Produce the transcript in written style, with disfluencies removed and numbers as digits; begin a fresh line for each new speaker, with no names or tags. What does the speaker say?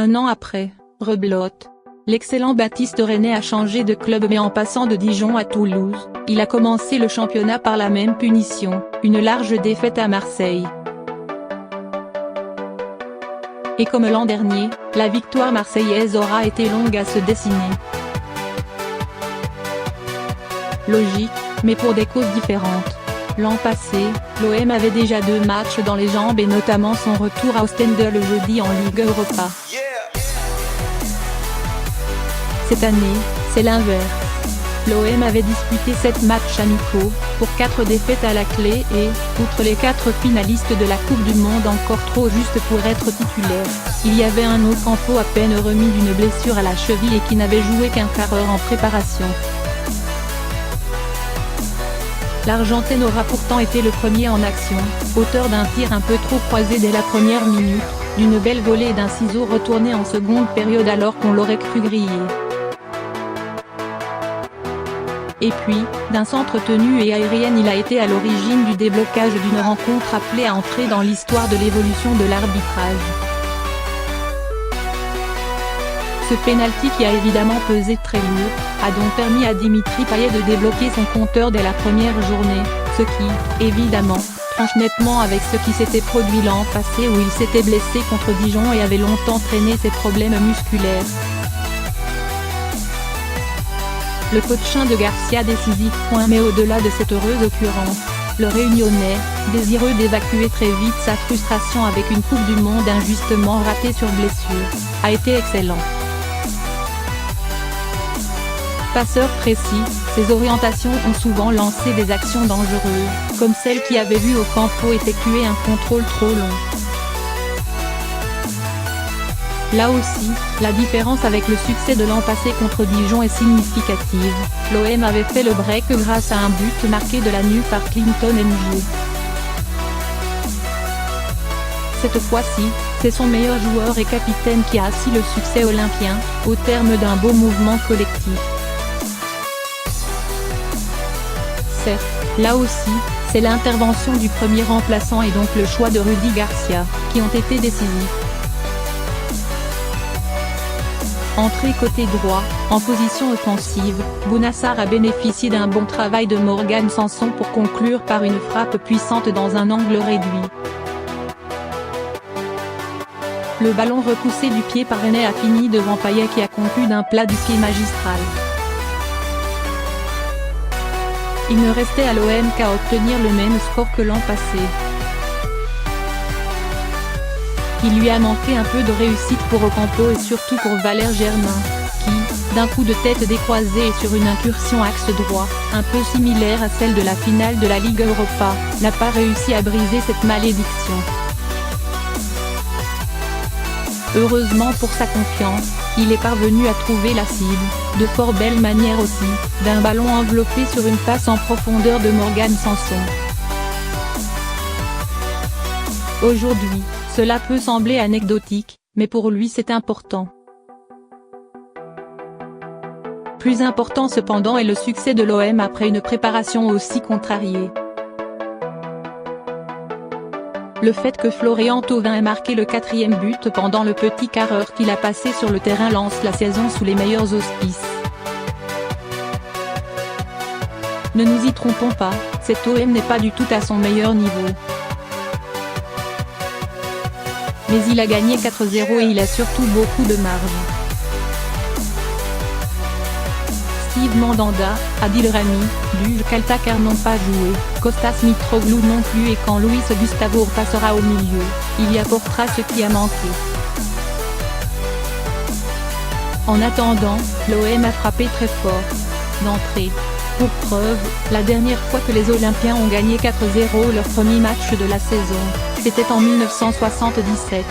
Un an après, rebelote. L'excellent Baptiste Rennais a changé de club mais en passant de Dijon à Toulouse, il a commencé le championnat par la même punition, une large défaite à Marseille. Et comme l'an dernier, la victoire marseillaise aura été longue à se dessiner. Logique, mais pour des causes différentes. L'an passé, l'OM avait déjà 2 matchs dans les jambes et notamment son retour à Ostende le jeudi en Ligue Europa. Cette année, c'est l'inverse. L'OM avait disputé 7 matchs amicaux, pour 4 défaites à la clé et, outre les 4 finalistes de la Coupe du Monde encore trop juste pour être titulaire, il y avait un Ocampo à peine remis d'une blessure à la cheville et qui n'avait joué qu'un quart d'heure en préparation. L'Argentin aura pourtant été le premier en action, auteur d'un tir un peu trop croisé dès la première minute, d'une belle volée et d'un ciseau retourné en seconde période alors qu'on l'aurait cru grillé. Et puis, d'un centre tenu et aérienne il a été à l'origine du déblocage d'une rencontre appelée à entrer dans l'histoire de l'évolution de l'arbitrage. Ce penalty qui a évidemment pesé très lourd, a donc permis à Dimitri Payet de débloquer son compteur dès la première journée, ce qui, évidemment, tranche nettement avec ce qui s'était produit l'an passé où il s'était blessé contre Dijon et avait longtemps traîné ses problèmes musculaires. Le coaching de Garcia décisif. Mais au-delà de cette heureuse occurrence, le Réunionnais, désireux d'évacuer très vite sa frustration avec une Coupe du Monde injustement ratée sur blessure, a été excellent. Passeur précis, ses orientations ont souvent lancé des actions dangereuses, comme celle qui avait vu Ocampo effectuer un contrôle trop long. Là aussi, la différence avec le succès de l'an passé contre Dijon est significative, l'OM avait fait le break grâce à un but marqué de la nuit par Clinton N'Jie. Cette fois-ci, c'est son meilleur joueur et capitaine qui a assis le succès olympien, au terme d'un beau mouvement collectif. Certes, là aussi, c'est l'intervention du premier remplaçant et donc le choix de Rudy Garcia, qui ont été décisifs. Entrée côté droit, en position offensive, Bounassar a bénéficié d'un bon travail de Morgan Sanson pour conclure par une frappe puissante dans un angle réduit. Le ballon repoussé du pied par Rennais a fini devant Payet qui a conclu d'un plat du pied magistral. Il ne restait à l'OM qu'à obtenir le même score que l'an passé. Il lui a manqué un peu de réussite pour Ocampo et surtout pour Valère Germain, qui, d'un coup de tête décroisé et sur une incursion axe droit, un peu similaire à celle de la finale de la Ligue Europa, n'a pas réussi à briser cette malédiction. Heureusement pour sa confiance, il est parvenu à trouver la cible, de fort belle manière aussi, d'un ballon enveloppé sur une passe en profondeur de Morgan Sanson. Aujourd'hui, cela peut sembler anecdotique, mais pour lui c'est important. Plus important cependant est le succès de l'OM après une préparation aussi contrariée. Le fait que Florian Thauvin ait marqué le 4e but pendant le petit quart d'heure qu'il a passé sur le terrain lance la saison sous les meilleurs auspices. Ne nous y trompons pas, cet OM n'est pas du tout à son meilleur niveau. Mais il a gagné 4-0 et il a surtout beaucoup de marge. Steve Mandanda, Adil Rami, Luj Kaltakar n'ont pas joué, Kostas Mitroglou non plus et quand Luis Gustavo passera au milieu, il y apportera ce qui a manqué. En attendant, l'OM a frappé très fort, d'entrée. Pour preuve, la dernière fois que les Olympiens ont gagné 4-0 leur premier match de la saison, c'était en 1977.